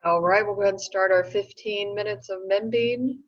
All right, we'll go ahead and start our 15 minutes of Membean.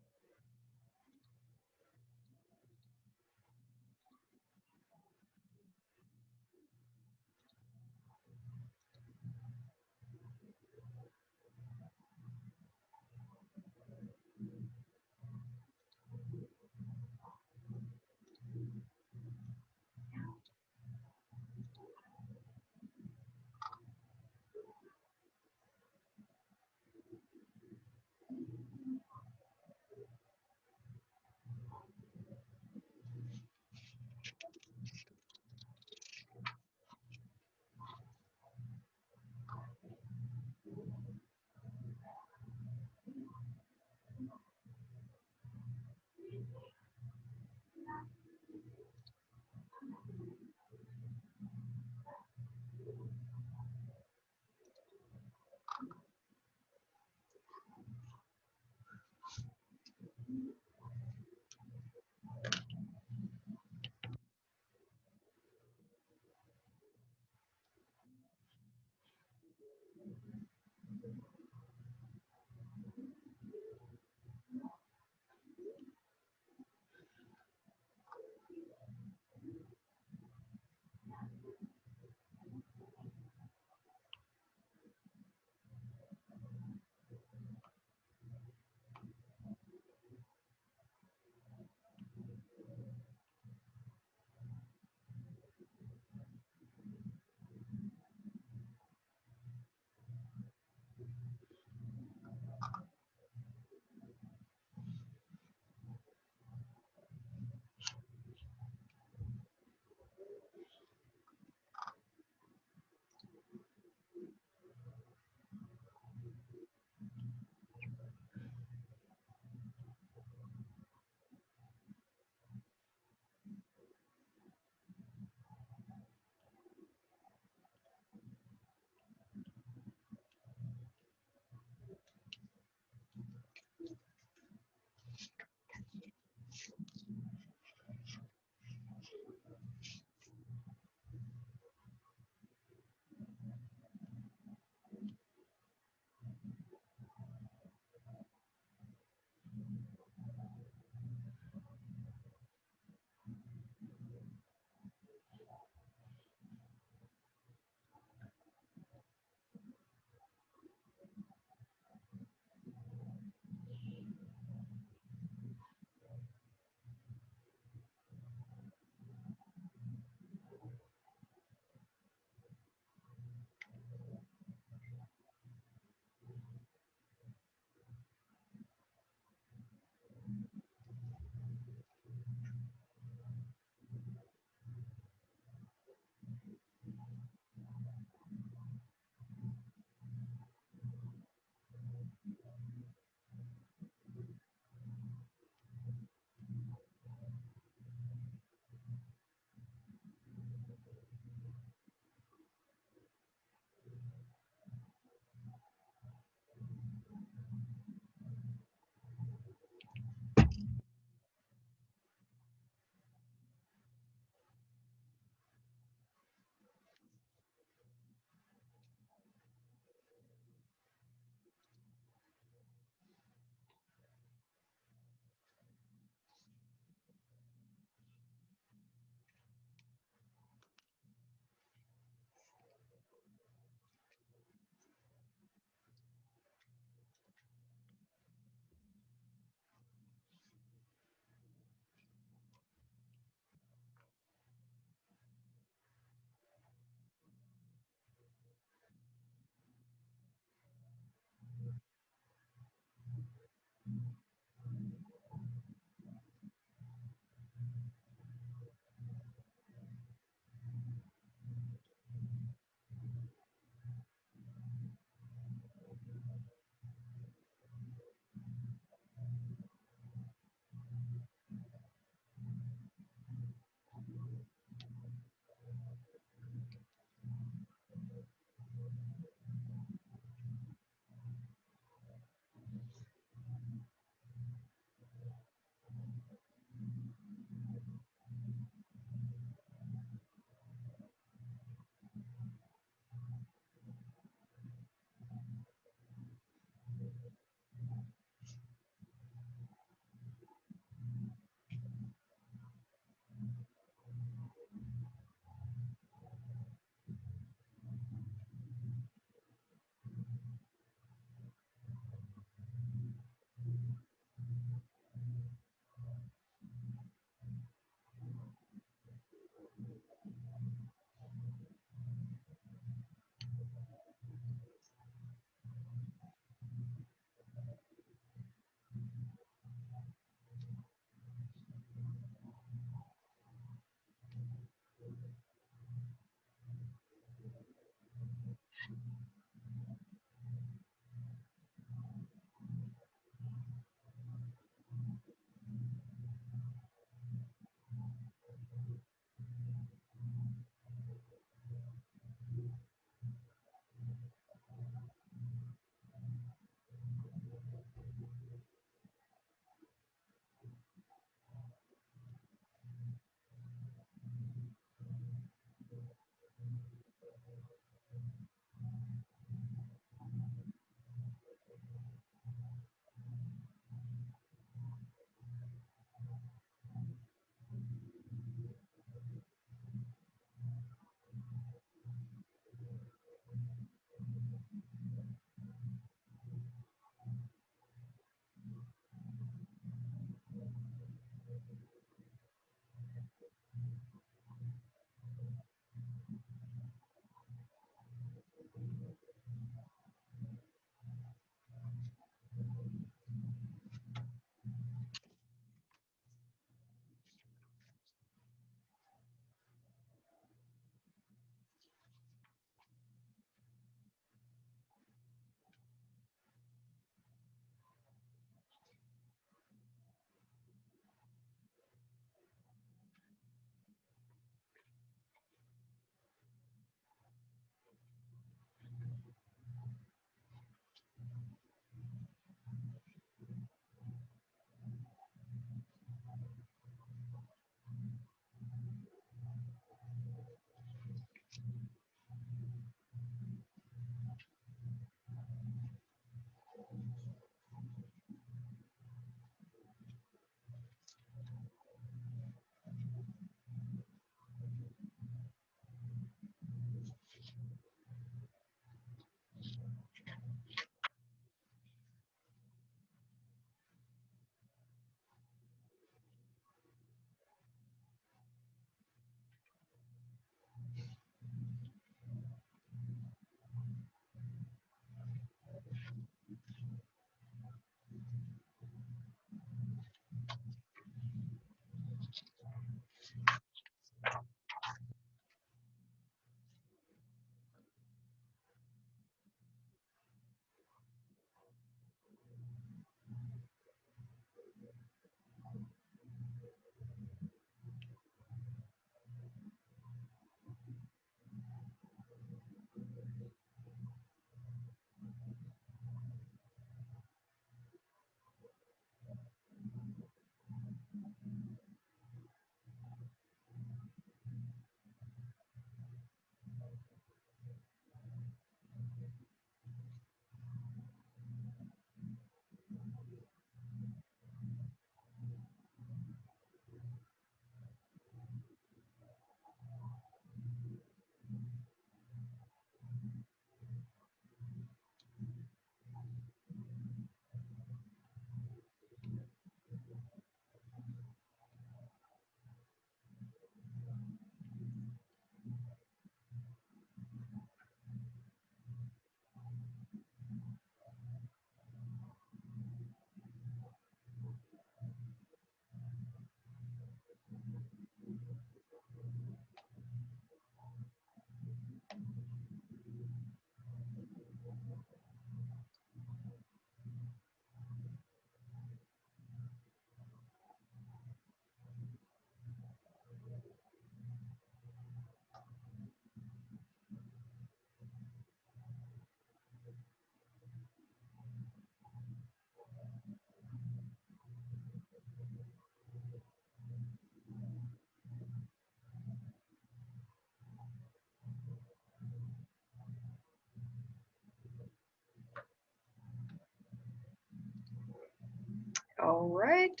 All right,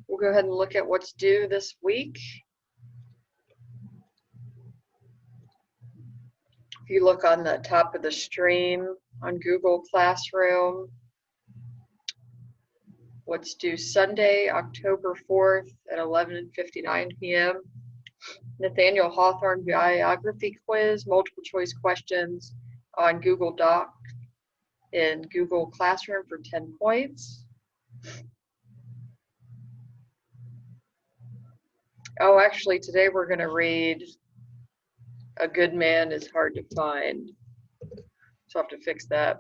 we'll go ahead and look at what's due this week. If you look on the top of the stream on Google Classroom, what's due Sunday, October 4th at 11:59 p.m. Nathaniel Hawthorne biography quiz, multiple choice questions on Google Doc in Google Classroom for 10 points. Oh, actually, today we're going to read A Good Man is Hard to Find. So I'll have to fix that.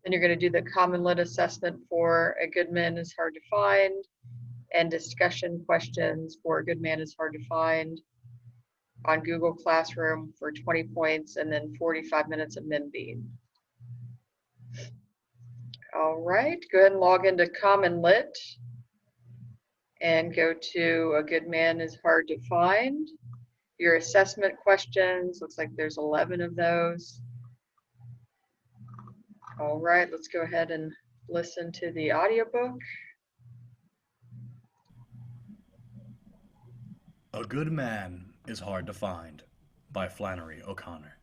Then you're going to do the common lit assessment for A Good Man is Hard to Find and discussion questions for A Good Man is Hard to Find on Google Classroom for 20 points, and then 45 minutes of MemBean. All right, go ahead and log into Common Lit and go to A Good Man is Hard to Find. Your assessment questions, looks like there's 11 of those. All right, let's go ahead and listen to the audiobook. A Good Man is Hard to Find by Flannery O'Connor.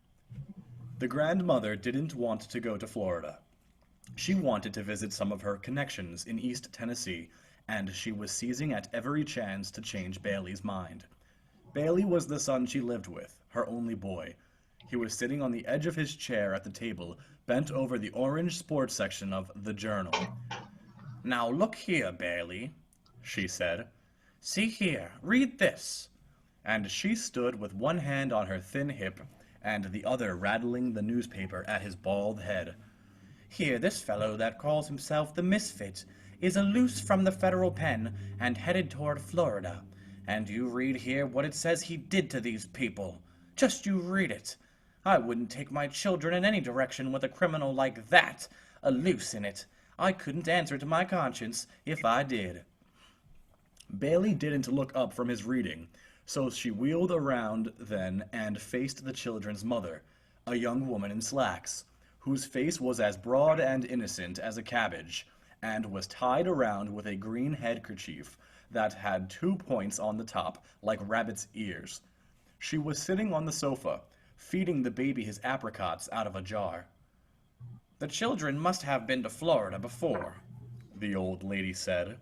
The grandmother didn't want to go to Florida. She wanted to visit some of her connections in East Tennessee, and she was seizing at every chance to change Bailey's mind. Bailey was the son she lived with, her only boy. He was sitting on the edge of his chair at the table, bent over the orange sports section of The Journal. "Now look here, Bailey," she said. "See here, read this." And she stood with one hand on her thin hip and the other rattling the newspaper at his bald head. "Here, this fellow that calls himself the Misfit is loose from the federal pen and headed toward Florida. And you read here what it says he did to these people. Just you read it. I wouldn't take my children in any direction with a criminal like that, loose in it. I couldn't answer to my conscience if I did." Bailey didn't look up from his reading, so she wheeled around then and faced the children's mother, a young woman in slacks, whose face was as broad and innocent as a cabbage, and was tied around with a green handkerchief that had 2 points on the top like rabbit's ears. She was sitting on the sofa, feeding the baby his apricots out of a jar. "The children must have been to Florida before," the old lady said.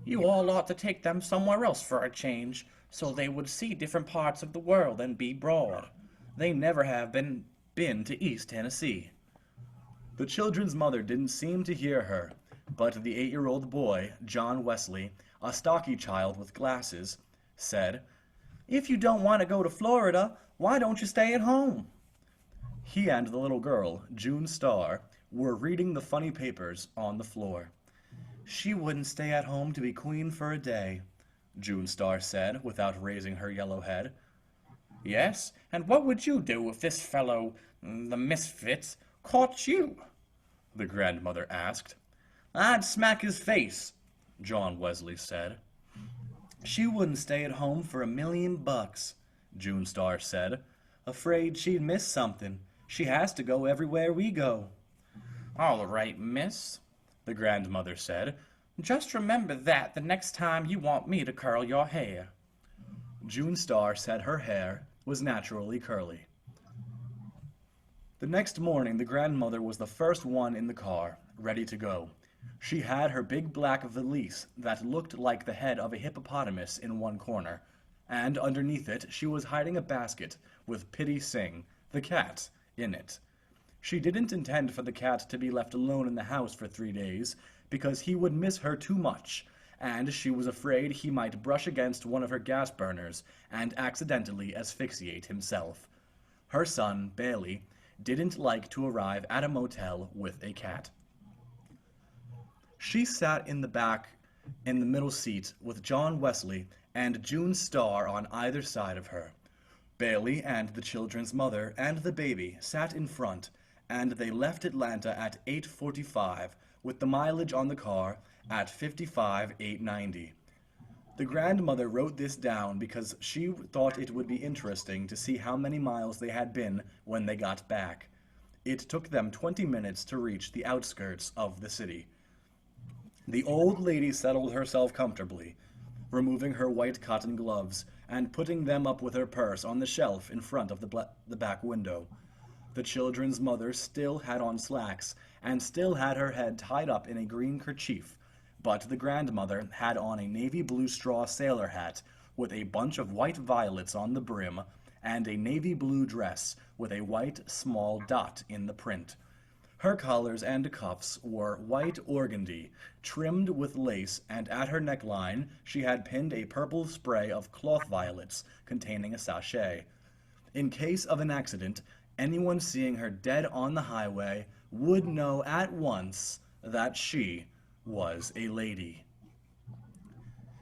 "You all ought to take them somewhere else for a change, so they would see different parts of the world and be broad. They never have been to East Tennessee." The children's mother didn't seem to hear her, but the 8-year-old boy, John Wesley, a stocky child with glasses, said, "If you don't want to go to Florida, why don't you stay at home?" He and the little girl, June Starr, were reading the funny papers on the floor. "She wouldn't stay at home to be queen for a day," June Starr said, without raising her yellow head. "Yes, and what would you do if this fellow, the Misfit, caught you?" the grandmother asked. "I'd smack his face," John Wesley said. "She wouldn't stay at home for $1,000,000, June Starr said. "Afraid she'd miss something. She has to go everywhere we go." "All right, miss," the grandmother said. "Just remember that the next time you want me to curl your hair." June Starr said her hair was naturally curly. The next morning the grandmother was the first one in the car, ready to go. She had her big black valise that looked like the head of a hippopotamus in one corner, and underneath it she was hiding a basket with Pitty Sing, the cat, in it. She didn't intend for the cat to be left alone in the house for 3 days, because he would miss her too much, and she was afraid he might brush against one of her gas burners and accidentally asphyxiate himself. Her son, Bailey, didn't like to arrive at a motel with a cat. She sat in the back, in the middle seat, with John Wesley and June Starr on either side of her. Bailey and the children's mother and the baby sat in front, and they left Atlanta at 8:45, with the mileage on the car at 55,890. The grandmother wrote this down because she thought it would be interesting to see how many miles they had been when they got back. It took them 20 minutes to reach the outskirts of the city. The old lady settled herself comfortably, removing her white cotton gloves and putting them up with her purse on the shelf in front of the back window. The children's mother still had on slacks and still had her head tied up in a green kerchief, but the grandmother had on a navy blue straw sailor hat with a bunch of white violets on the brim and a navy blue dress with a white small dot in the print. Her collars and cuffs were white organdy, trimmed with lace, and at her neckline she had pinned a purple spray of cloth violets containing a sachet. In case of an accident, anyone seeing her dead on the highway would know at once that she was a lady.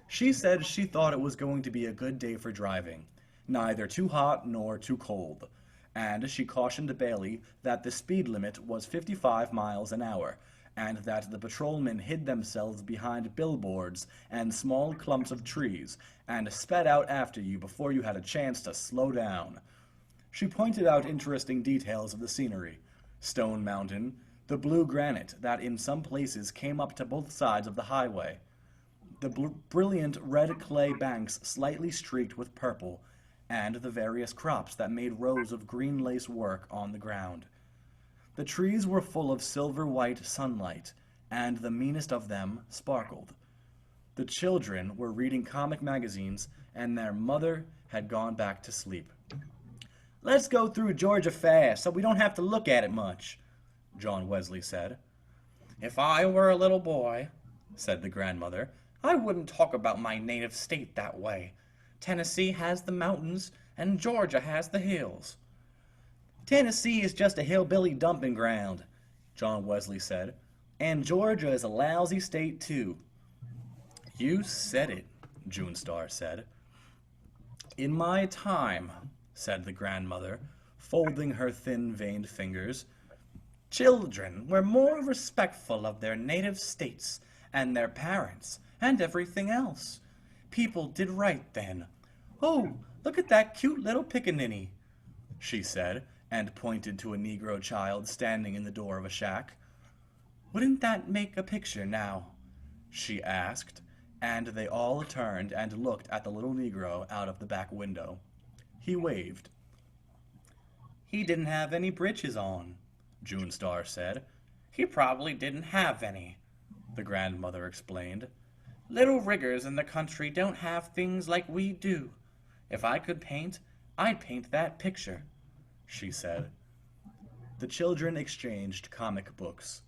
She said she thought it was going to be a good day for driving, neither too hot nor too cold, and she cautioned Bailey that the speed limit was 55 miles an hour, and that the patrolmen hid themselves behind billboards and small clumps of trees and sped out after you before you had a chance to slow down. She pointed out interesting details of the scenery: Stone Mountain, the blue granite that in some places came up to both sides of the highway, the brilliant red clay banks slightly streaked with purple, and the various crops that made rows of green lace work on the ground. The trees were full of silver-white sunlight, and the meanest of them sparkled. The children were reading comic magazines, and their mother had gone back to sleep. "Let's go through Georgia fast, so we don't have to look at it much," John Wesley said. "If I were a little boy," said the grandmother, "I wouldn't talk about my native state that way. Tennessee has the mountains, and Georgia has the hills." "Tennessee is just a hillbilly dumping ground," John Wesley said, "and Georgia is a lousy state, too." "You said it," June Star said. "In my time," said the grandmother, folding her thin veined fingers, "children were more respectful of their native states and their parents and everything else. People did right then. Oh, look at that cute little pickaninny," she said, and pointed to a Negro child standing in the door of a shack. "Wouldn't that make a picture, now?" she asked, and they all turned and looked at the little Negro out of the back window. He waved. "He didn't have any breeches on," June Star said. "He probably didn't have any," the grandmother explained. "Little riggers in the country don't have things like we do. If I could paint, I'd paint that picture," she said. The children exchanged comic books.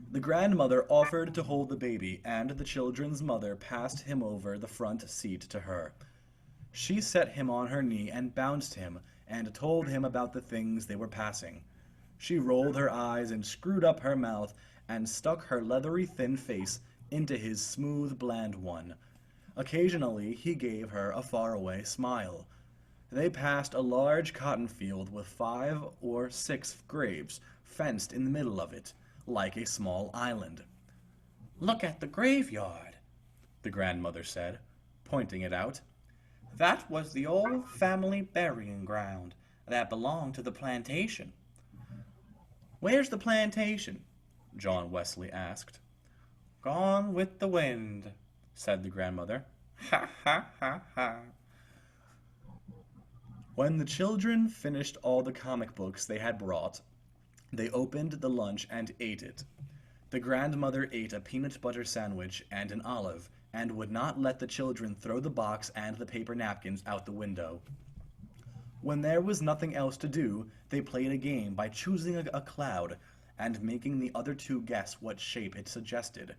The grandmother offered to hold the baby, and the children's mother passed him over the front seat to her. She set him on her knee and bounced him and told him about the things they were passing. She rolled her eyes and screwed up her mouth and stuck her leathery thin face into his smooth, bland one. Occasionally he gave her a faraway smile. They passed a large cotton field with 5 or 6 graves fenced in the middle of it, like a small island. "Look at the graveyard," the grandmother said, pointing it out. "That was the old family burying ground that belonged to the plantation." "Where's the plantation?" John Wesley asked. "Gone with the wind," said the grandmother. "Ha, ha, ha, ha." When the children finished all the comic books they had brought, they opened the lunch and ate it. The grandmother ate a peanut butter sandwich and an olive, and would not let the children throw the box and the paper napkins out the window. When there was nothing else to do, they played a game by choosing a cloud and making the other two guess what shape it suggested.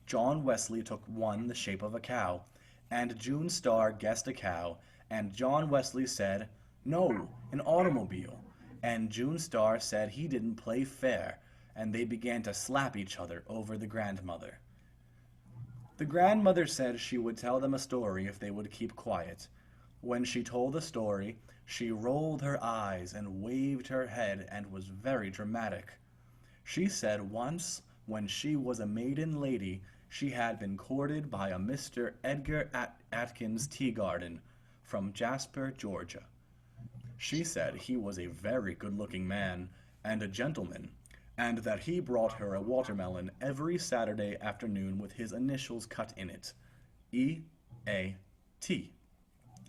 John Wesley took one the shape of a cow, and June Star guessed a cow, and John Wesley said, "No, an automobile," and June Star said he didn't play fair, and they began to slap each other over the grandmother. The grandmother said she would tell them a story if they would keep quiet. When she told the story, she rolled her eyes and waved her head and was very dramatic. She said once, when she was a maiden lady, she had been courted by a Mr. Edgar Atkins Teagarden from Jasper, Georgia. She said he was a very good-looking man and a gentleman, and that he brought her a watermelon every Saturday afternoon with his initials cut in it, E-A-T.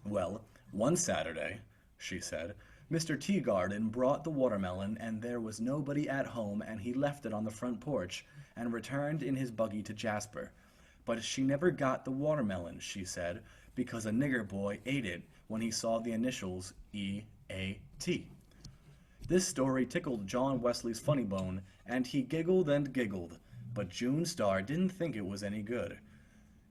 Well, one Saturday, she said, Mr. Teagarden brought the watermelon and there was nobody at home and he left it on the front porch and returned in his buggy to Jasper. But she never got the watermelon, she said, because a nigger boy ate it when he saw the initials E-A-T. This story tickled John Wesley's funny bone, and he giggled and giggled, but June Star didn't think it was any good.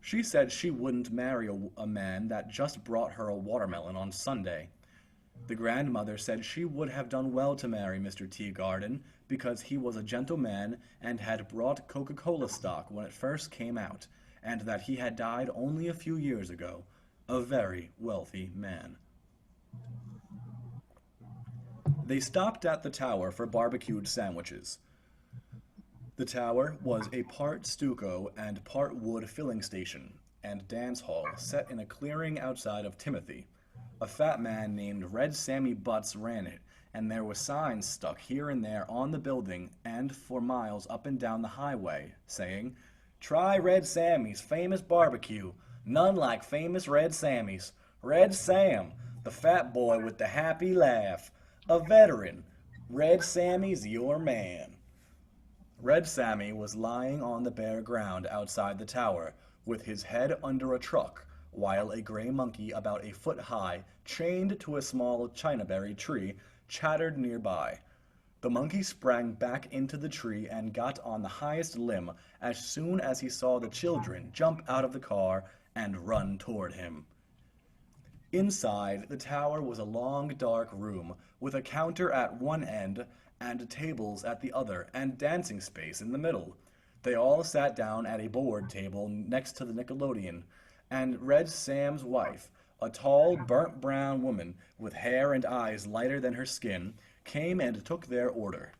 She said she wouldn't marry a man that just brought her a watermelon on Sunday. The grandmother said she would have done well to marry Mr. Teagarden because he was a gentleman and had brought Coca-Cola stock when it first came out, and that he had died only a few years ago, a very wealthy man. They stopped at the tower for barbecued sandwiches. The tower was a part stucco and part wood filling station and dance hall set in a clearing outside of Timothy. A fat man named Red Sammy Butts ran it, and there were signs stuck here and there on the building and for miles up and down the highway, saying, "Try Red Sammy's famous barbecue. None like famous Red Sammy's. Red Sam, the fat boy with the happy laugh. A veteran. Red Sammy's your man." Red Sammy was lying on the bare ground outside the tower, with his head under a truck, while a gray monkey about a foot high, chained to a small chinaberry tree, chattered nearby. The monkey sprang back into the tree and got on the highest limb as soon as he saw the children jump out of the car and run toward him. Inside, the tower was a long, dark room with a counter at one end and tables at the other and dancing space in the middle. They all sat down at a board table next to the Nickelodeon, and Red Sam's wife, a tall, burnt brown woman with hair and eyes lighter than her skin, came and took their order.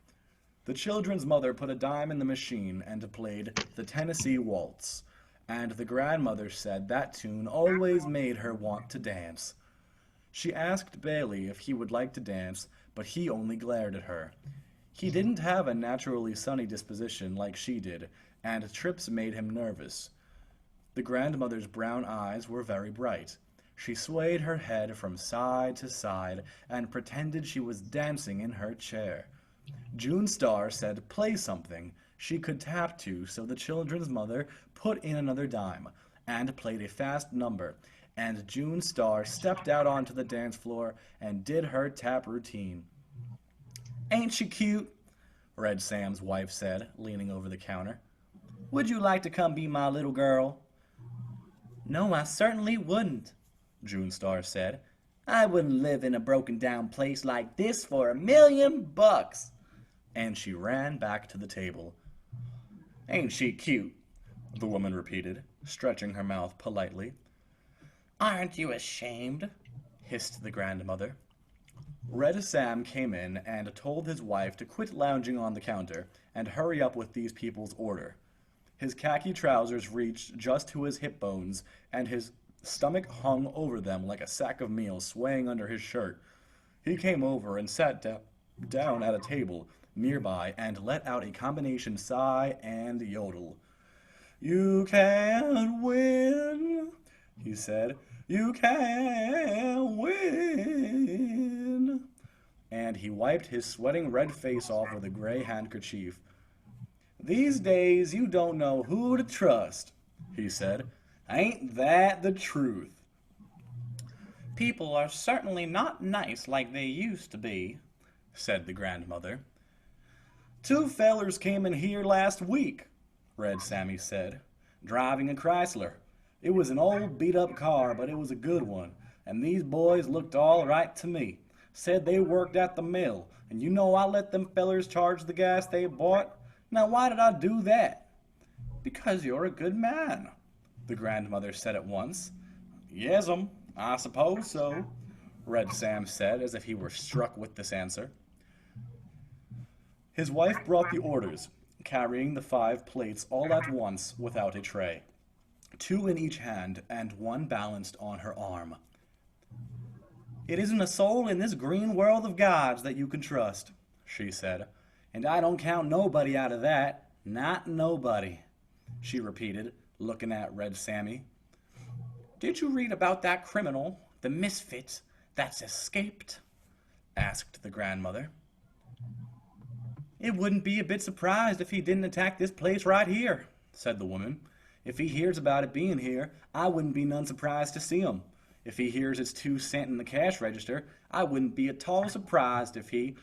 The children's mother put a dime in the machine and played the Tennessee Waltz, and the grandmother said that tune always made her want to dance. She asked Bailey if he would like to dance, but he only glared at her. He didn't have a naturally sunny disposition like she did, and trips made him nervous. The grandmother's brown eyes were very bright. She swayed her head from side to side and pretended she was dancing in her chair. June Star said play something she could tap to, so the children's mother put in another dime and played a fast number, and June Star stepped out onto the dance floor and did her tap routine. "Ain't she cute?" Red Sam's wife said, leaning over the counter. "Would you like to come be my little girl?" "No, I certainly wouldn't," June Star said. "I wouldn't live in a broken down place like this for $1,000,000. And she ran back to the table. "Ain't she cute?" the woman repeated, stretching her mouth politely. "Aren't you ashamed?" hissed the grandmother. Red Sam came in and told his wife to quit lounging on the counter and hurry up with these people's order. His khaki trousers reached just to his hip bones, and his stomach hung over them like a sack of meal swaying under his shirt. He came over and sat down at a table nearby and let out a combination sigh and yodel. "You can't win," he said. "You can't win." And he wiped his sweating red face off with a gray handkerchief. "These days you don't know who to trust," he said. "Ain't that the truth?" "People are certainly not nice like they used to be," said the grandmother. "Two fellers came in here last week," Red Sammy said, "driving a Chrysler. It was an old beat-up car, but it was a good one, and these boys looked all right to me. Said they worked at the mill, and you know I let them fellers charge the gas they bought. Now why did I do that?" "Because you're a good man," the grandmother said at once. "Yes'm, I suppose so," Red Sam said, as if he were struck with this answer. His wife brought the orders, carrying the 5 plates all at once without a tray, 2 in each hand and 1 balanced on her arm. "It isn't a soul in this green world of God's that you can trust," she said. And I don't count nobody out of that. Not nobody, she repeated, looking at Red Sammy. Did you read about that criminal, the misfit, that's escaped? Asked the grandmother. It wouldn't be a bit surprised if he didn't attack this place right here, said the woman. If he hears about it being here, I wouldn't be none surprised to see him. If he hears it's 2 cents in the cash register, I wouldn't be at all surprised if he...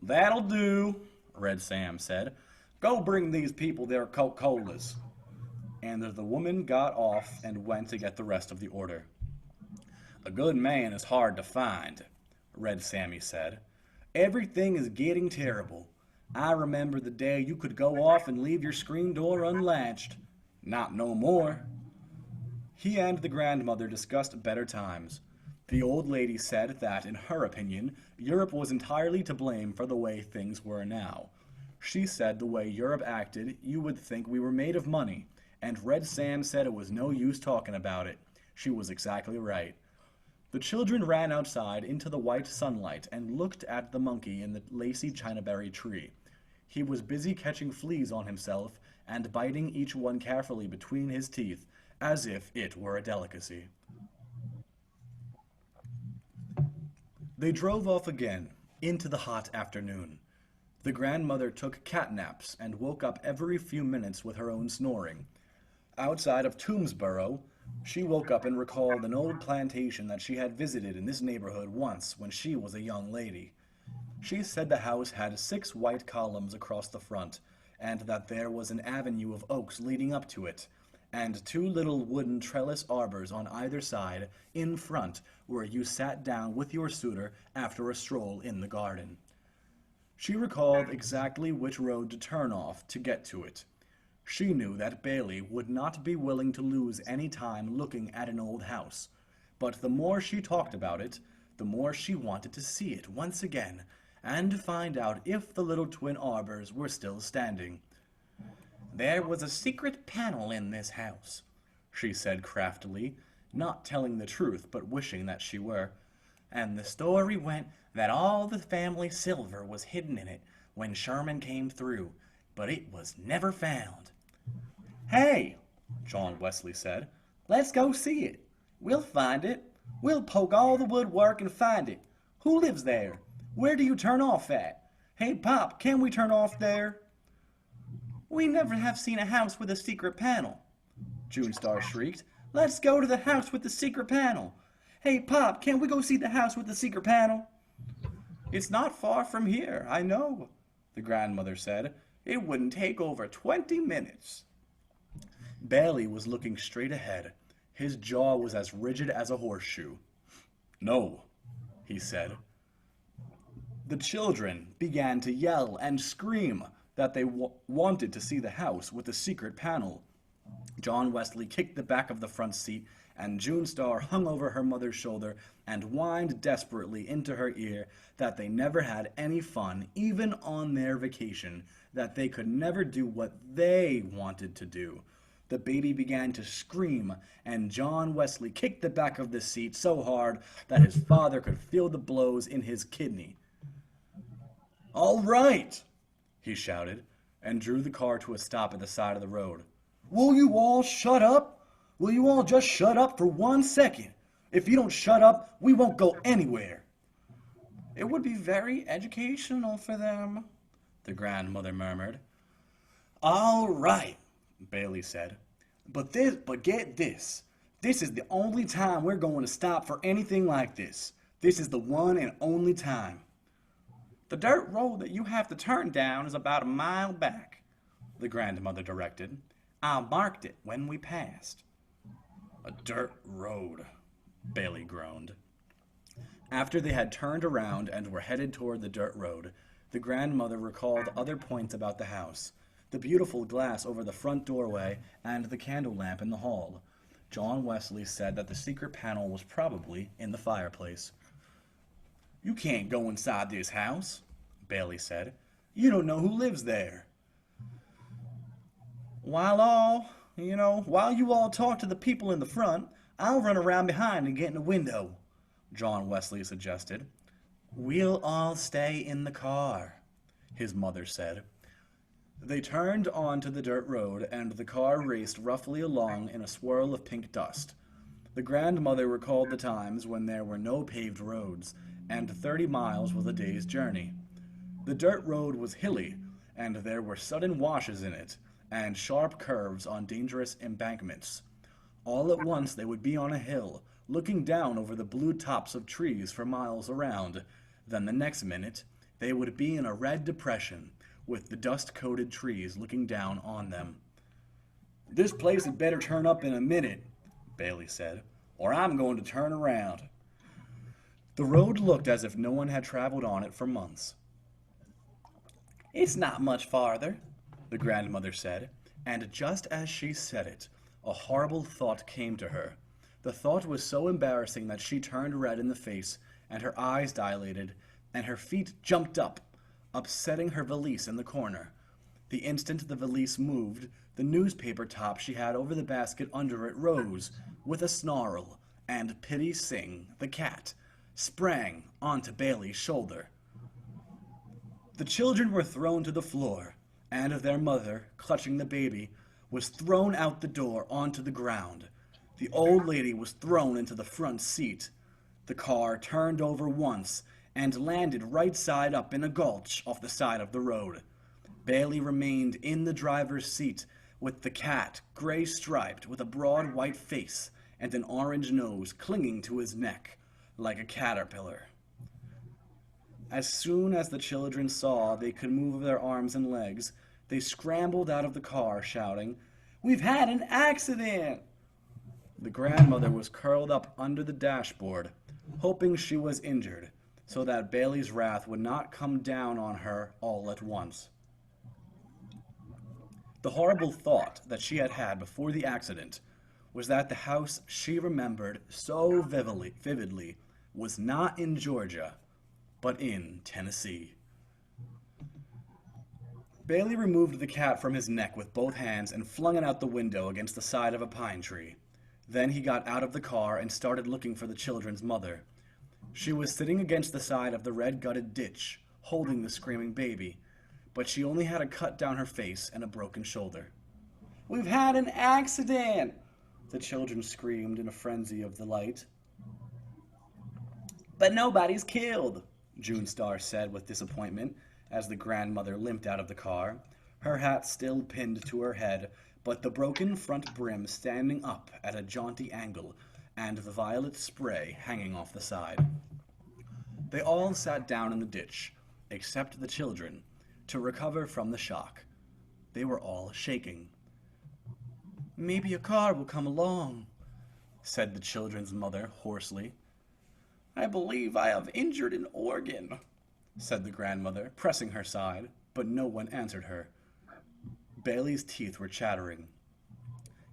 That'll do, Red Sam said. Go bring these people their Coca-Colas. And the woman got off and went to get the rest of the order. A good man is hard to find, Red Sammy said. Everything is getting terrible. I remember the day you could go off and leave your screen door unlatched. Not no more. He and the grandmother discussed better times. The old lady said that, in her opinion, Europe was entirely to blame for the way things were now. She said the way Europe acted, you would think we were made of money, and Red Sam said it was no use talking about it. She was exactly right. The children ran outside into the white sunlight and looked at the monkey in the lacy chinaberry tree. He was busy catching fleas on himself and biting each one carefully between his teeth, as if it were a delicacy. They drove off again, into the hot afternoon. The grandmother took cat naps and woke up every few minutes with her own snoring. Outside of Toomsboro, she woke up and recalled an old plantation that she had visited in this neighborhood once when she was a young lady. She said the house had 6 white columns across the front, and that there was an avenue of oaks leading up to it, and 2 little wooden trellis arbors on either side, in front, where you sat down with your suitor after a stroll in the garden. She recalled exactly which road to turn off to get to it. She knew that Bailey would not be willing to lose any time looking at an old house, but the more she talked about it, the more she wanted to see it once again, and find out if the little twin arbors were still standing. There was a secret panel in this house, she said craftily, not telling the truth but wishing that she were. And the story went that all the family silver was hidden in it when Sherman came through, but it was never found. Hey, John Wesley said, let's go see it. We'll find it. We'll poke all the woodwork and find it. Who lives there? Where do you turn off at? Hey, Pop, can we turn off there? We never have seen a house with a secret panel, June Star shrieked. Let's go to the house with the secret panel. Hey, Pop, can we go see the house with the secret panel? It's not far from here, I know, the grandmother said. It wouldn't take over 20 minutes. Bailey was looking straight ahead. His jaw was as rigid as a horseshoe. No, he said. The children began to yell and scream that they wanted to see the house with the secret panel. John Wesley kicked the back of the front seat, and June Star hung over her mother's shoulder and whined desperately into her ear that they never had any fun, even on their vacation, that they could never do what they wanted to do. The baby began to scream, and John Wesley kicked the back of the seat so hard that his father could feel the blows in his kidney. All right, he shouted, and drew the car to a stop at the side of the road. Will you all shut up? Will you all just shut up for 1 second? If you don't shut up, we won't go anywhere. It would be very educational for them, the grandmother murmured. All right, Bailey said. But get this. This is the only time we're going to stop for anything like this. This is the one and only time. The dirt road that you have to turn down is about a mile back, the grandmother directed. I marked it when we passed. A dirt road, Bailey groaned. After they had turned around and were headed toward the dirt road, the grandmother recalled other points about the house, the beautiful glass over the front doorway and the candle lamp in the hall. John Wesley said that the secret panel was probably in the fireplace. You can't go inside this house, Bailey said. You don't know who lives there. While you all talk to the people in the front, I'll run around behind and get in a window, John Wesley suggested. We'll all stay in the car, his mother said. They turned onto the dirt road, and the car raced roughly along in a swirl of pink dust. The grandmother recalled the times when there were no paved roads, and 30 miles was a day's journey. The dirt road was hilly, and there were sudden washes in it, and sharp curves on dangerous embankments. All at once they would be on a hill, looking down over the blue tops of trees for miles around. Then the next minute, they would be in a red depression, with the dust-coated trees looking down on them. "This place had better turn up in a minute," Bailey said, "or I'm going to turn around." The road looked as if no one had traveled on it for months. "It's not much farther," the grandmother said, and just as she said it, a horrible thought came to her. The thought was so embarrassing that she turned red in the face, and her eyes dilated, and her feet jumped up, upsetting her valise in the corner. The instant the valise moved, the newspaper top she had over the basket under it rose, with a snarl, and Pitty Sing, the cat, sprang onto Bailey's shoulder. The children were thrown to the floor, and their mother, clutching the baby, was thrown out the door onto the ground. The old lady was thrown into the front seat. The car turned over once and landed right side up in a gulch off the side of the road. Bailey remained in the driver's seat with the cat, gray-striped, with a broad white face and an orange nose clinging to his neck like a caterpillar. As soon as the children saw they could move their arms and legs, they scrambled out of the car, shouting, "We've had an accident!" The grandmother was curled up under the dashboard, hoping she was injured, so that Bailey's wrath would not come down on her all at once. The horrible thought that she had had before the accident was that the house she remembered so vividly was not in Georgia, but in Tennessee. Bailey removed the cat from his neck with both hands and flung it out the window against the side of a pine tree. Then he got out of the car and started looking for the children's mother. She was sitting against the side of the red-gutted ditch, holding the screaming baby, but she only had a cut down her face and a broken shoulder. "We've had an accident!" the children screamed in a frenzy of delight. "But nobody's killed," June Star said with disappointment as the grandmother limped out of the car, her hat still pinned to her head, but the broken front brim standing up at a jaunty angle, and the violet spray hanging off the side. They all sat down in the ditch, except the children, to recover from the shock. They were all shaking. "Maybe a car will come along," said the children's mother hoarsely. "I believe I have injured an organ," said the grandmother, pressing her side, but no one answered her. Bailey's teeth were chattering.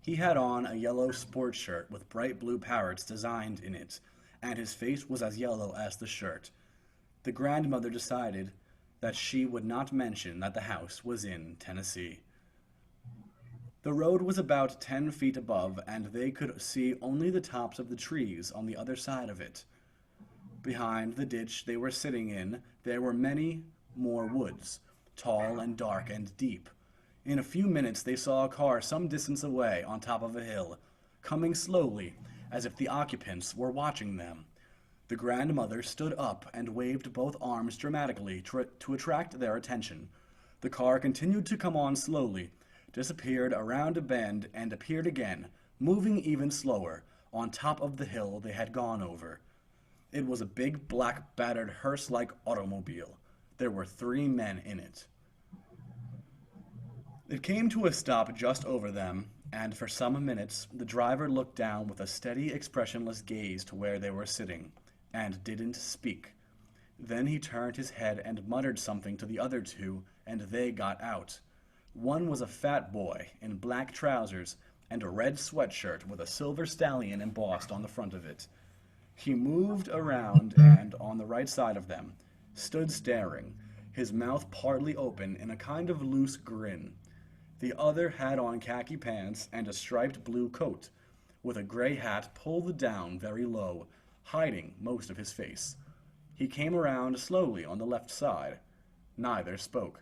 He had on a yellow sports shirt with bright blue parrots designed in it, and his face was as yellow as the shirt. The grandmother decided that she would not mention that the house was in Tennessee. The road was about 10 feet above, and they could see only the tops of the trees on the other side of it. Behind the ditch they were sitting in, there were many more woods, tall and dark and deep. In a few minutes they saw a car some distance away on top of a hill, coming slowly, as if the occupants were watching them. The grandmother stood up and waved both arms dramatically to attract their attention. The car continued to come on slowly, disappeared around a bend, and appeared again, moving even slower, on top of the hill they had gone over. It was a big, black, battered hearse-like automobile. There were 3 men in it. It came to a stop just over them, and for some minutes the driver looked down with a steady, expressionless gaze to where they were sitting, and didn't speak. Then he turned his head and muttered something to the other 2, and they got out. One was a fat boy in black trousers and a red sweatshirt with a silver stallion embossed on the front of it. He moved around and, on the right side of them, stood staring, his mouth partly open in a kind of loose grin. The other had on khaki pants and a striped blue coat, with a gray hat pulled down very low, hiding most of his face. He came around slowly on the left side. Neither spoke.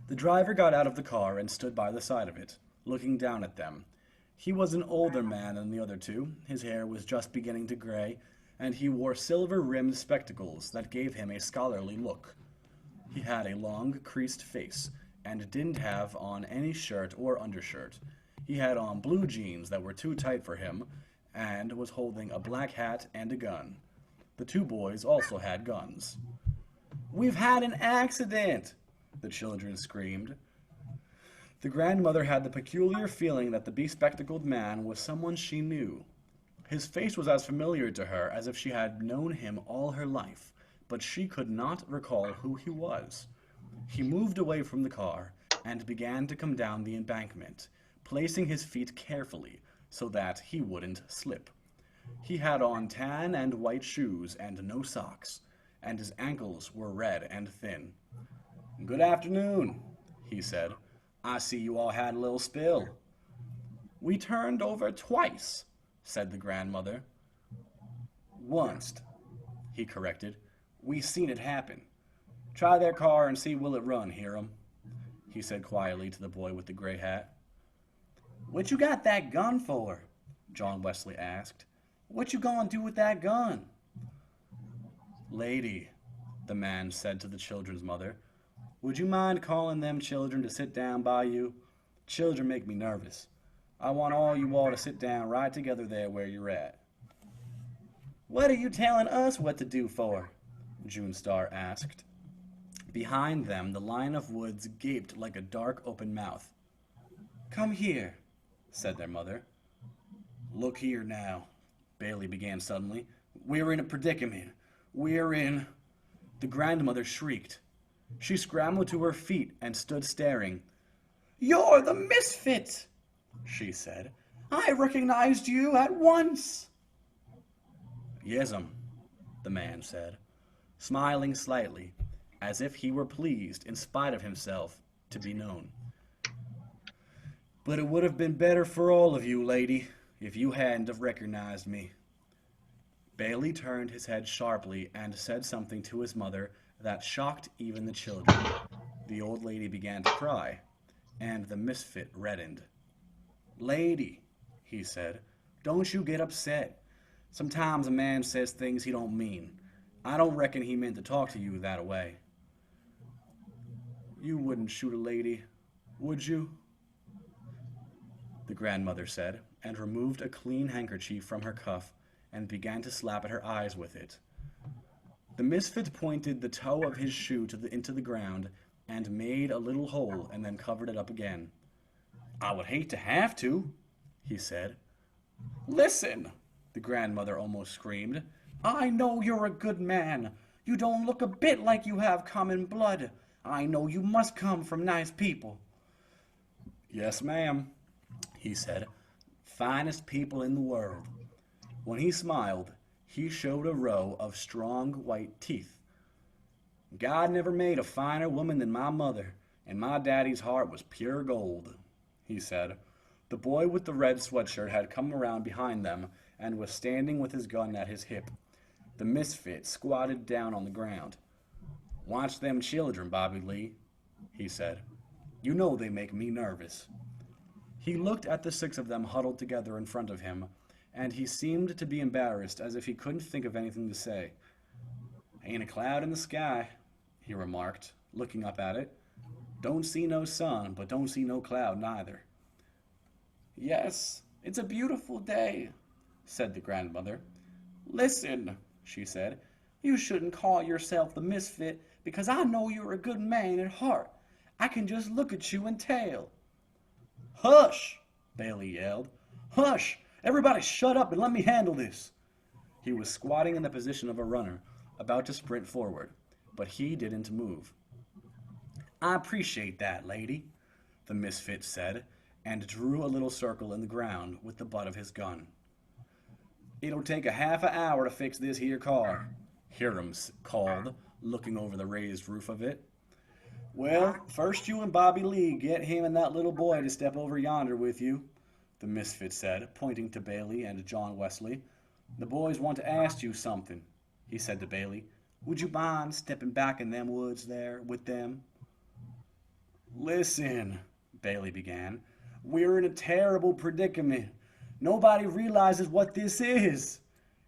The driver got out of the car and stood by the side of it, looking down at them. He was an older man than the other two. His hair was just beginning to gray, and he wore silver-rimmed spectacles that gave him a scholarly look. He had a long, creased face, and didn't have on any shirt or undershirt. He had on blue jeans that were too tight for him, and was holding a black hat and a gun. The two boys also had guns. "We've had an accident!" the children screamed. The grandmother had the peculiar feeling that the bespectacled man was someone she knew. His face was as familiar to her as if she had known him all her life, but she could not recall who he was. He moved away from the car and began to come down the embankment, placing his feet carefully so that he wouldn't slip. He had on tan and white shoes and no socks, and his ankles were red and thin. "Good afternoon," he said. "I see you all had a little spill." "We turned over twice," said the grandmother. "Onced," he corrected. "We seen it happen. Try their car and see will it run, Hiram," he said quietly to the boy with the gray hat. "What you got that gun for?" John Wesley asked. "What you gonna do with that gun?" "Lady," the man said to the children's mother, "would you mind calling them children to sit down by you? Children make me nervous. I want all you all to sit down right together there where you're at." "What are you telling us what to do for?" June Star asked. Behind them, the line of woods gaped like a dark open mouth. "Come here," said their mother. "Look here now," Bailey began suddenly. "We're in a predicament. We're in—" The grandmother shrieked. She scrambled to her feet and stood staring. "You're the misfit," she said. "I recognized you at once." "Yes'm," the man said, smiling slightly, as if he were pleased, in spite of himself, to be known. "But it would have been better for all of you, lady, if you hadn't have recognized me." Bailey turned his head sharply and said something to his mother that shocked even the children. The old lady began to cry, and the misfit reddened. "Lady," he said, "don't you get upset. Sometimes a man says things he don't mean. I don't reckon he meant to talk to you that way." "You wouldn't shoot a lady, would you?" the grandmother said, and removed a clean handkerchief from her cuff and began to slap at her eyes with it. The misfit pointed the toe of his shoe into the ground and made a little hole and then covered it up again. "I would hate to have to," he said. "Listen," the grandmother almost screamed. "I know you're a good man. You don't look a bit like you have common blood. I know you must come from nice people." "Yes, ma'am," he said. "Finest people in the world." When he smiled, he showed a row of strong white teeth. "God never made a finer woman than my mother, and my daddy's heart was pure gold," he said. The boy with the red sweatshirt had come around behind them and was standing with his gun at his hip. The misfit squatted down on the ground. "Watch them children, Bobby Lee," he said. "You know they make me nervous." He looked at the 6 of them huddled together in front of him, and he seemed to be embarrassed, as if he couldn't think of anything to say. "Ain't a cloud in the sky," he remarked, looking up at it. "Don't see no sun, but don't see no cloud neither." "Yes, it's a beautiful day," said the grandmother. "Listen," she said, "you shouldn't call yourself the misfit, because I know you're a good man at heart. I can just look at you and tell." "Hush!" Bailey yelled. "Hush! Everybody shut up and let me handle this." He was squatting in the position of a runner, about to sprint forward, but he didn't move. "I appreciate that, lady," the misfit said, and drew a little circle in the ground with the butt of his gun. "It'll take a half an hour to fix this here car," Hiram called, looking over the raised roof of it. "Well, first you and Bobby Lee get him and that little boy to step over yonder with you," the misfit said, pointing to Bailey and John Wesley. "The boys want to ask you something," he said to Bailey. Would you mind stepping back in them woods there with them? Listen, Bailey began. We're in a terrible predicament. Nobody realizes what this is.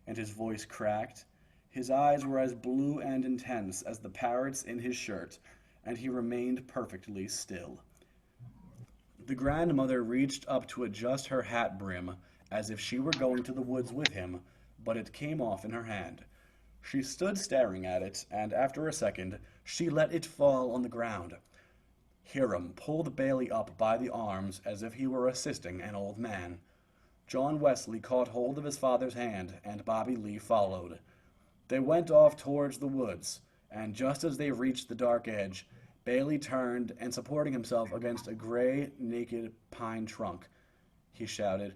And his voice cracked. His eyes were as blue and intense as the parrots in his shirt, and he remained perfectly still. The grandmother reached up to adjust her hat brim as if she were going to the woods with him, but it came off in her hand. She stood staring at it, and after a second, she let it fall on the ground. Hiram pulled Bailey up by the arms as if he were assisting an old man. John Wesley caught hold of his father's hand, and Bobby Lee followed. They went off towards the woods, and just as they reached the dark edge, Bailey turned and, supporting himself against a gray, naked pine trunk, he shouted,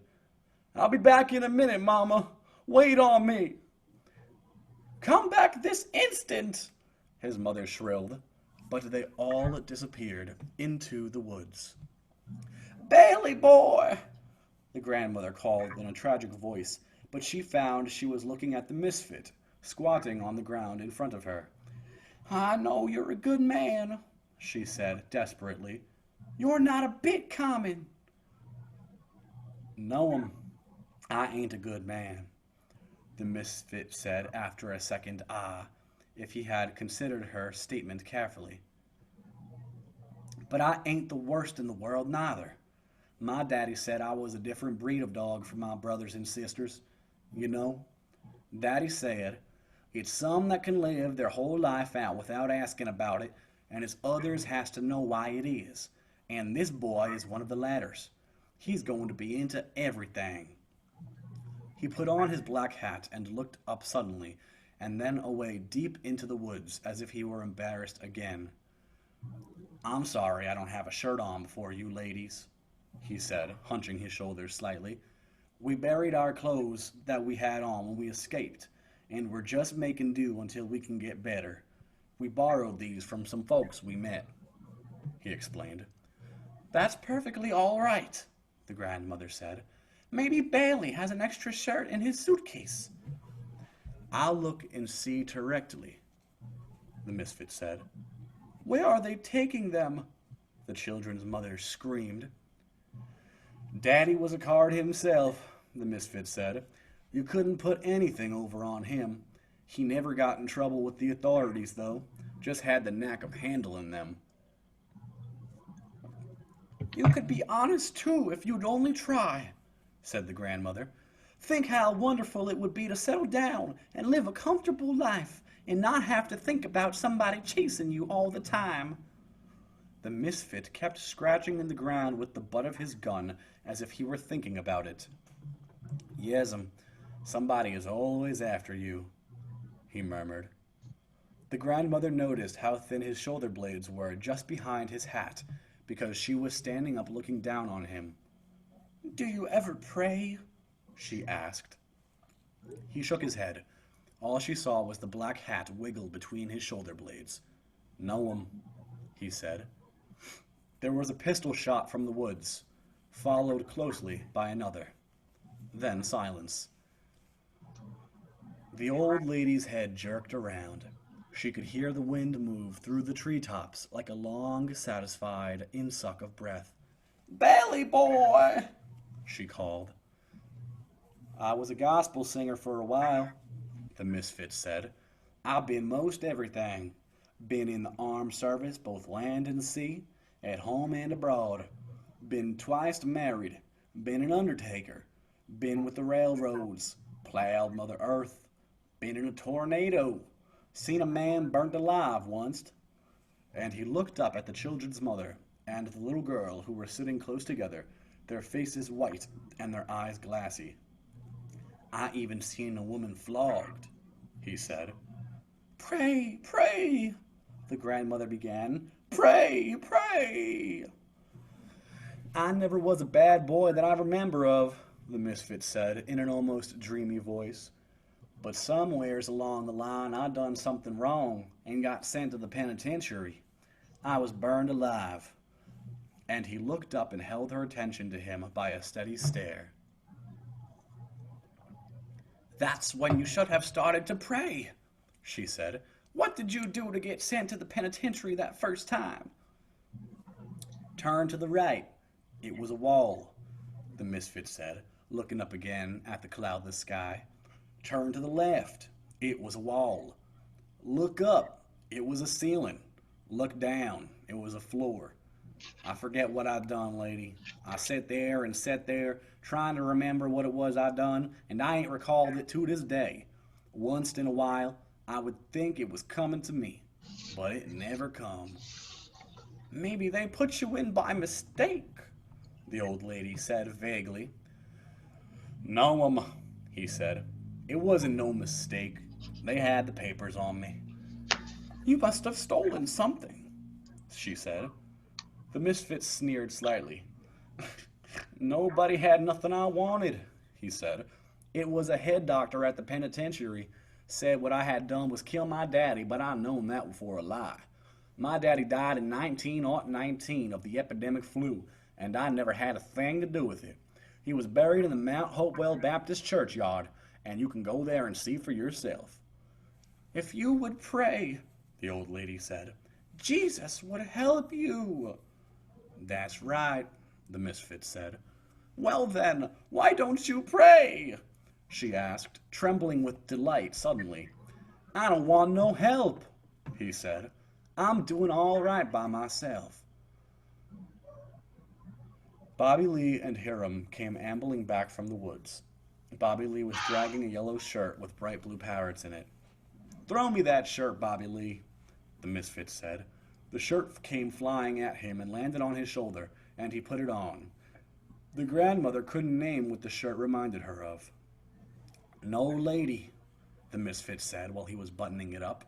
"I'll be back in a minute, Mama. Wait on me." "Come back this instant!" his mother shrilled, but they all disappeared into the woods. "Bailey boy!" the grandmother called in a tragic voice, but she found she was looking at the misfit, squatting on the ground in front of her. "I know you're a good man," she said desperately. "You're not a bit common." "No'm, I ain't a good man," the misfit said after a second if he had considered her statement carefully. "But I ain't the worst in the world neither. My daddy said I was a different breed of dog from my brothers and sisters. You know, Daddy said, it's some that can live their whole life out without asking about it, and it's others has to know why it is. And this boy is one of the latters. He's going to be into everything." He put on his black hat and looked up suddenly, and then away deep into the woods as if he were embarrassed again. "I'm sorry I don't have a shirt on before you ladies," he said, hunching his shoulders slightly. "We buried our clothes that we had on when we escaped, and we're just making do until we can get better. We borrowed these from some folks we met," he explained. "That's perfectly all right," the grandmother said. "Maybe Bailey has an extra shirt in his suitcase." "I'll look and see directly," the misfit said. "Where are they taking them?" the children's mother screamed. "Daddy was a card himself," the misfit said. "You couldn't put anything over on him. He never got in trouble with the authorities, though. Just had the knack of handling them." "You could be honest, too, if you'd only try," said the grandmother. "Think how wonderful it would be to settle down and live a comfortable life and not have to think about somebody chasing you all the time." The misfit kept scratching in the ground with the butt of his gun as if he were thinking about it. "Yes'm, somebody is always after you," he murmured. The grandmother noticed how thin his shoulder blades were just behind his hat, because she was standing up looking down on him. "Do you ever pray?" she asked. He shook his head. All she saw was the black hat wiggle between his shoulder blades. "No'm," he said. There was a pistol shot from the woods, followed closely by another. Then silence. The old lady's head jerked around. She could hear the wind move through the treetops like a long, satisfied insuck of breath. "Bailey boy!" she called. "I was a gospel singer for a while," the misfit said. "I've been most everything. Been in the armed service, both land and sea, at home and abroad. Been twice married. Been an undertaker. Been with the railroads. Plowed Mother Earth. Been in a tornado. Seen a man burnt alive once." And he looked up at the children's mother and the little girl who were sitting close together, their faces white and their eyes glassy. "I even seen a woman flogged," he said. "Pray, pray," the grandmother began. "Pray, pray." "I never was a bad boy that I remember of," the misfit said in an almost dreamy voice. "But somewheres along the line I done something wrong and got sent to the penitentiary. I was burned alive." And he looked up and held her attention to him by a steady stare. "That's when you should have started to pray," she said. What did you do to get sent to the penitentiary that first time? Turn to the right. It was a wall, the misfit said, looking up again at the cloudless sky. Turn to the left. It was a wall. Look up. It was a ceiling. Look down. It was a floor. I forget what I'd done, lady. I sat there, trying to remember what it was I'd done, and I ain't recalled it to this day. Once in a while, I would think it was coming to me, but it never come. Maybe they put you in by mistake, the old lady said vaguely. No, he said. It wasn't no mistake. They had the papers on me. You must have stolen something, she said. The misfit sneered slightly. Nobody had nothing I wanted, he said. It was a head doctor at the penitentiary. Said what I had done was kill my daddy, but I known that for a lie. My daddy died in 1919 of the epidemic flu, and I never had a thing to do with it. He was buried in the Mount Hopewell Baptist churchyard, and you can go there and see for yourself. If you would pray, the old lady said, Jesus would help you. That's right, the misfit said. Well then, why don't you pray? She asked, trembling with delight suddenly. I don't want no help, he said. I'm doing all right by myself. Bobby Lee and Hiram came ambling back from the woods. Bobby Lee was dragging a yellow shirt with bright blue parrots in it. Throw me that shirt, Bobby Lee, the misfit said. The shirt came flying at him and landed on his shoulder, and he put it on. The grandmother couldn't name what the shirt reminded her of. No, lady, the misfit said while he was buttoning it up.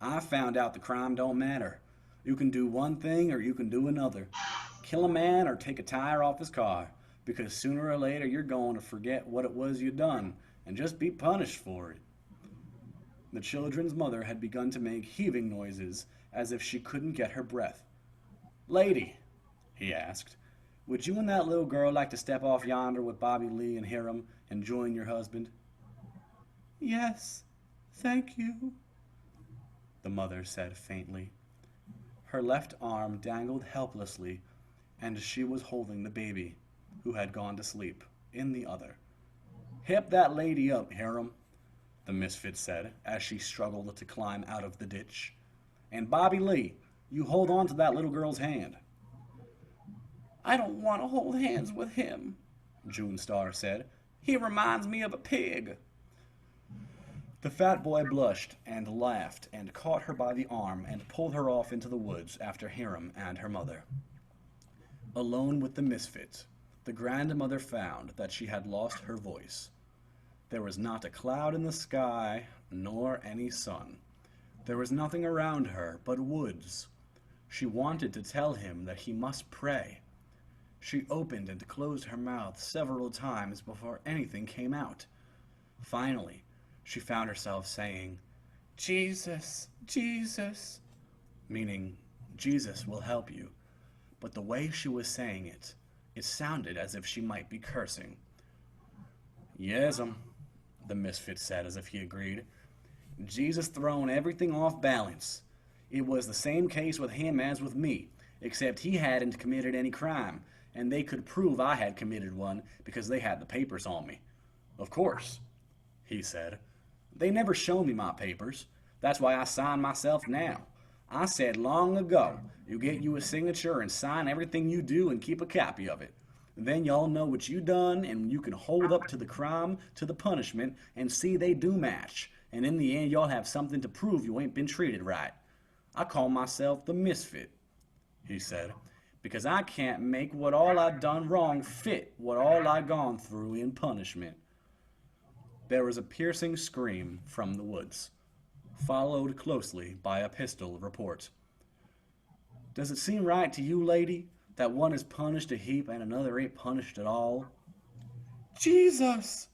I found out the crime don't matter. You can do one thing or you can do another. Kill a man or take a tire off his car, because sooner or later you're going to forget what it was you done and just be punished for it. The children's mother had begun to make heaving noises as if she couldn't get her breath. Lady, he asked, would you and that little girl like to step off yonder with Bobby Lee and Hiram and join your husband? Yes, thank you, the mother said faintly. Her left arm dangled helplessly, and she was holding the baby, who had gone to sleep, in the other. Hip that lady up, Hiram, the misfit said, as she struggled to climb out of the ditch. And Bobby Lee, you hold on to that little girl's hand. I don't want to hold hands with him, June Star said. He reminds me of a pig. The fat boy blushed and laughed and caught her by the arm and pulled her off into the woods after Hiram and her mother. Alone with the misfit, the grandmother found that she had lost her voice. There was not a cloud in the sky, nor any sun. There was nothing around her but woods. She wanted to tell him that he must pray. She opened and closed her mouth several times before anything came out. Finally, she found herself saying, Jesus, Jesus, meaning Jesus will help you. But the way she was saying it, it sounded as if she might be cursing. Yes'm, the misfit said as if he agreed. Jesus thrown everything off balance. It was the same case with him as with me, except he hadn't committed any crime, and they could prove I had committed one because they had the papers on me. Of course, he said. They never showed me my papers. That's why I signed myself now. I said long ago, you get you a signature and sign everything you do and keep a copy of it. Then y'all know what you done, and you can hold up to the crime, to the punishment, and see they do match. And in the end, y'all have something to prove you ain't been treated right. I call myself the misfit, he said, because I can't make what all I done wrong fit what all I gone through in punishment. There was a piercing scream from the woods, followed closely by a pistol report. Does it seem right to you, lady, that one is punished a heap and another ain't punished at all? Jesus,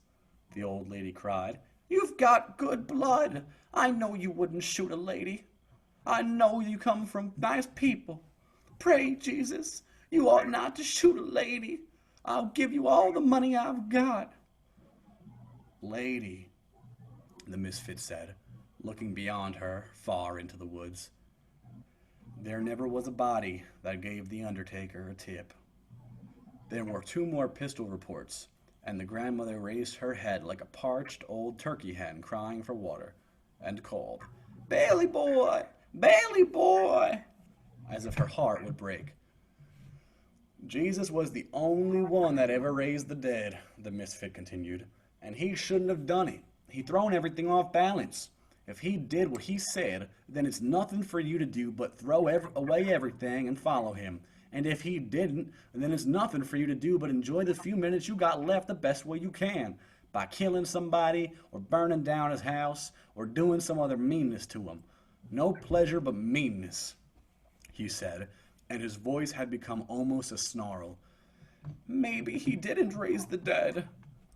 the old lady cried. You've got good blood. I know you wouldn't shoot a lady. I know you come from nice people. Pray, Jesus, you ought not to shoot a lady. I'll give you all the money I've got. Lady, the misfit said, looking beyond her, far into the woods. There never was a body that gave the undertaker a tip. There were 2 more pistol reports, and the grandmother raised her head like a parched old turkey hen crying for water, and called, "Bailey boy! Bailey boy!" as if her heart would break. Jesus was the only one that ever raised the dead, the misfit continued, and he shouldn't have done it. He thrown everything off balance. If he did what he said, then it's nothing for you to do but throw away everything and follow him. And if he didn't, then it's nothing for you to do but enjoy the few minutes you got left the best way you can, by killing somebody, or burning down his house, or doing some other meanness to him. No pleasure but meanness, he said, and his voice had become almost a snarl. "Maybe he didn't raise the dead,"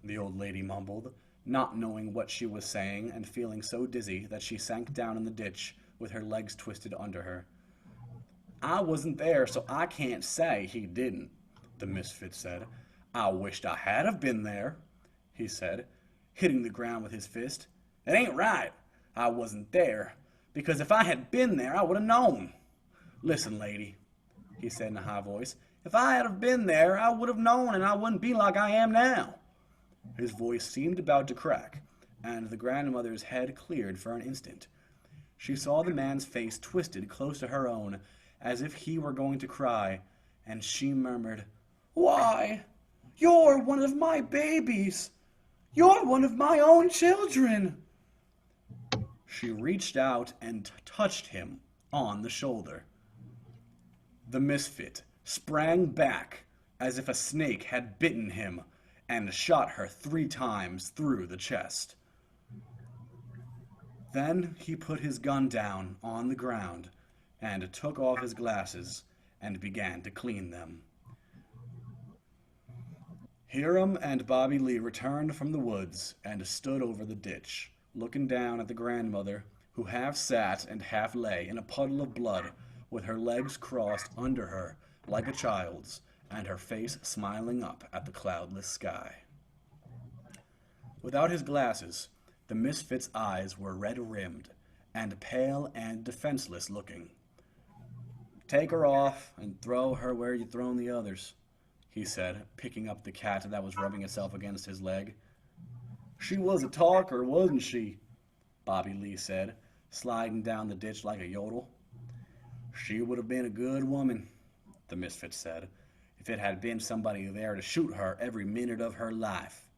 the old lady mumbled, not knowing what she was saying and feeling so dizzy that she sank down in the ditch with her legs twisted under her. "I wasn't there, so I can't say he didn't," the misfit said. "I wished I had have been there," he said, hitting the ground with his fist. "It ain't right. I wasn't there, because if I had been there, I would have known. Listen, lady," he said in a high voice, "if I had have been there, I would have known, and I wouldn't be like I am now." His voice seemed about to crack, and the grandmother's head cleared for an instant. She saw the man's face twisted close to her own, as if he were going to cry, and she murmured, "Why, you're one of my babies! You're one of my own children!" She reached out and touched him on the shoulder. The misfit sprang back as if a snake had bitten him and shot her 3 times through the chest. Then he put his gun down on the ground and took off his glasses and began to clean them. Hiram and Bobby Lee returned from the woods and stood over the ditch, looking down at the grandmother, who half sat and half lay in a puddle of blood, with her legs crossed under her like a child's, and her face smiling up at the cloudless sky. Without his glasses, the misfit's eyes were red-rimmed and pale and defenseless looking. "Take her off and throw her where you thrown the others," he said, picking up the cat that was rubbing itself against his leg. "She was a talker, wasn't she?" Bobby Lee said, sliding down the ditch like a yodel. "She would have been a good woman," the misfit said, "if it had been somebody there to shoot her every minute of her life."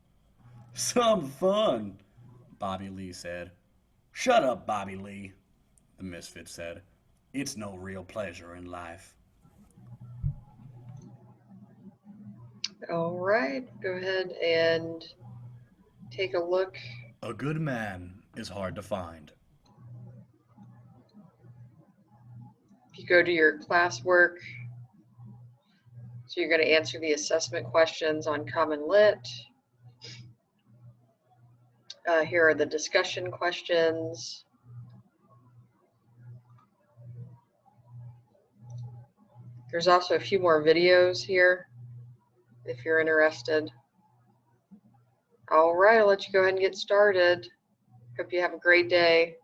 "Some fun," Bobby Lee said. "Shut up, Bobby Lee," the misfit said. "It's no real pleasure in life." All right, go ahead and take a look. A good man is hard to find. If you go to your classwork, so you're going to answer the assessment questions on Common Lit. Here are the discussion questions. There's also a few more videos here if you're interested. All right, I'll let you go ahead and get started. Hope you have a great day.